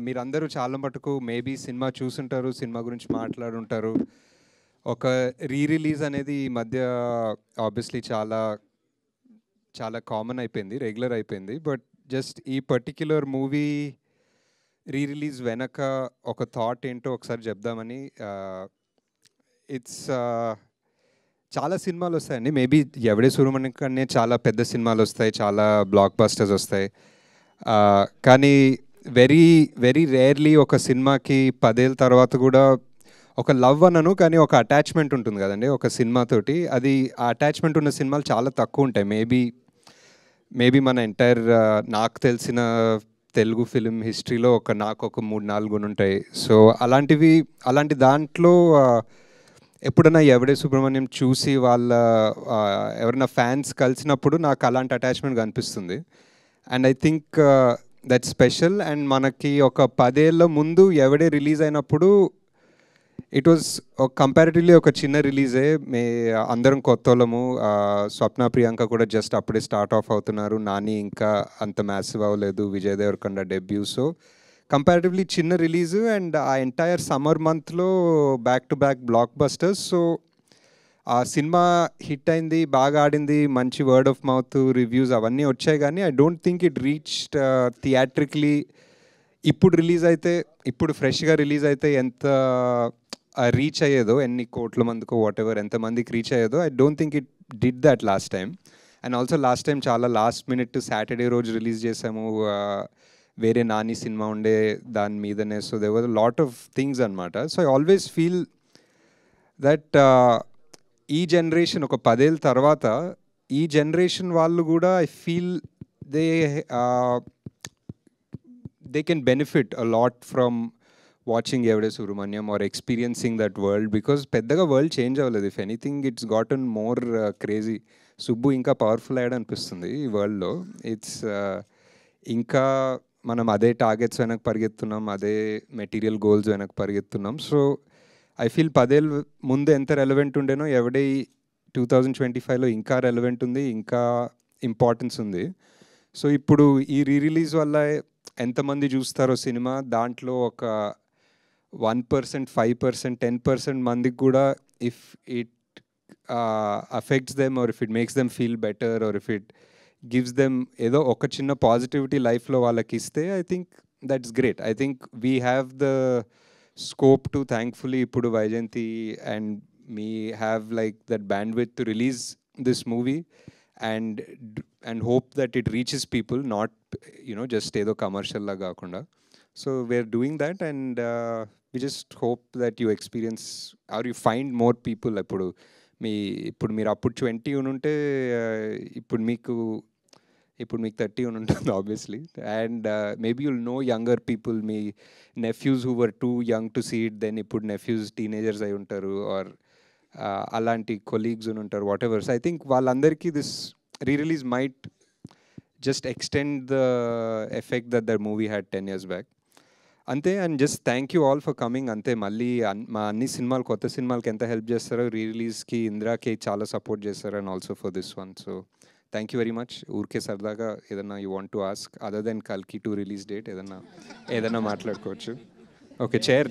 మీరందరూ చాలా మటుకు మేబీ సినిమా చూసుంటారు, సినిమా గురించి మాట్లాడుంటారు. ఒక రీ రిలీజ్ అనేది ఈ మధ్య ఆబ్వియస్లీ చాలా చాలా కామన్ అయిపోయింది, రెగ్యులర్ అయిపోయింది. బట్ జస్ట్ ఈ పర్టిక్యులర్ మూవీ రీ రిలీజ్ వెనక ఒక థాట్ ఏంటో ఒకసారి చెప్దామని. ఇట్స్ చాలా సినిమాలు వస్తాయండి. మేబీ ఎవడే సూర్యమణి కన్నా చాలా పెద్ద సినిమాలు వస్తాయి, చాలా బ్లాక్ బస్టర్స్ వస్తాయి. కానీ వెరీ వెరీ రేర్లీ ఒక సినిమాకి 10 ఏళ్ళ తర్వాత కూడా ఒక లవ్ అనను, కానీ ఒక అటాచ్మెంట్ ఉంటుంది కదండి ఒక సినిమాతోటి. అది ఆ అటాచ్మెంట్ ఉన్న సినిమాలు చాలా తక్కువ ఉంటాయి. మేబీ మేబీ మన ఎంటైర్ నాకు తెలిసిన తెలుగు ఫిలిం హిస్టరీలో నాకు ఒక 3-4 ఉంటాయి. సో అలాంటి దాంట్లో ఎప్పుడైనా ఎవడే సుబ్రహ్మణ్యం చూసి వాళ్ళ ఎవరైనా ఫ్యాన్స్ కలిసినప్పుడు నాకు అలాంటి అటాచ్మెంట్ కనిపిస్తుంది. And I think that special. And మనకి ఒక 10 ఏళ్ళ ముందు ఎవడే రిలీజ్ అయినప్పుడు ఇట్ వాజ్ కంపారిటివ్లీ ఒక చిన్న రిలీజే. అందరం కొత్తోళ్ళము. స్వప్న ప్రియాంక కూడా జస్ట్ అప్పుడే స్టార్ట్ ఆఫ్ అవుతున్నారు. నాని ఇంకా అంత మ్యాసివ్ అవ్వలేదు, Vijay Devarakonda debut. So comparatively చిన్న రిలీజు. అండ్ ఆ ఎంటైర్ సమ్మర్ మంత్లో back to back blockbusters. So ఆ సినిమా హిట్ అయింది, బాగా ఆడింది, మంచి వర్డ్ ఆఫ్ మౌత్ రివ్యూస్ అవన్నీ వచ్చాయి. కానీ I don't think it reached theatrically. ఇప్పుడు రిలీజ్ అయితే, ఇప్పుడు ఫ్రెష్గా రిలీజ్ అయితే ఎంత రీచ్ అయ్యేదో, ఎన్ని కోట్ల మందికో వాట్ ఎవర్ ఎంతమందికి రీచ్ అయ్యేదో, I don't think it did that last time. And also last time చాలా లాస్ట్ మినిట్ సాటర్డే రోజు రిలీజ్ చేసాము. వేరే నాని సినిమా ఉండే దాని మీదనే. So they was lot of things అనమాట. So I always feel that ఈ జనరేషన్ ఒక 10 ఏళ్ళ తర్వాత ఈ జనరేషన్ వాళ్ళు కూడా I feel they they can benefit a lot from watching Evade Subrahmanyam are experiencing that world. Because పెద్దగా వరల్డ్ చేంజ్ అవ్వలేదు. If anything it's గాటన్ more crazy. Subbu ఇంకా పవర్ఫుల్ అయ్యాడు అనిపిస్తుంది ఈ వరల్డ్లో. ఇట్స్ ఇంకా మనం అదే టార్గెట్స్ వెనక్కి పరిగెత్తున్నాం, అదే మెటీరియల్ గోల్స్ వెనక్కి పరిగెత్తున్నాం. సో ఐ ఫీల్ 10 ఏళ్ళ ముందు ఎంత రెలవెంట్ ఉండేనో ఎవడే 2025లో ఇంకా రెలవెంట్ ఉంది, ఇంకా ఇంపార్టెన్స్ ఉంది. సో ఇప్పుడు ఈ రీ రిలీజ్ వల్ల ఎంతమంది చూస్తారో సినిమా, దాంట్లో ఒక 1%, 5%, 10% మందికి కూడా if it affects them or if it makes them feel better or if it gives them ఏదో ఒక చిన్న పాజిటివిటీ లైఫ్లో వాళ్ళకి ఇస్తే I think that's great. I think we have the scope to thankfully ఇప్పుడు Vyjayanthi and me have like that bandwidth to release this movie and and hope that it reaches people, not just ఏదో commercial లా కాకుండా. So we're doing that and we just hope that you experience or you find more people. ఇప్పుడు మీరు అప్పుడు 20 ఉంటే ఇప్పుడు మీకు 30 ఉంటుంది obviously. And maybe you'll know younger people, మీ nephews who were too young to see it, then ఇప్పుడు nephews teenagers అయి ఉంటారు, ఆర్ అలాంటి కొలీగ్స్ ఉంటారు, whatever. So I think వాళ్ళందరికీ this re release might just extend the effect that that movie had 10 years back. అంతే. And just thank you all for coming. అంతే. మళ్ళీ మా అన్ని సినిమాలు, కొత్త సినిమాలకి ఎంత హెల్ప్ చేస్తారో, రీ రిలీజ్కి ఇందిరాకి చాలా సపోర్ట్ చేస్తారు, and also for this one. So thank you very much. ఊరికే సరదాగా ఏదన్నా you want to ask other than కల్కి 2 రిలీజ్ డేట్ ఏదన్నా మాట్లాడుకోవచ్చు. Okay, chair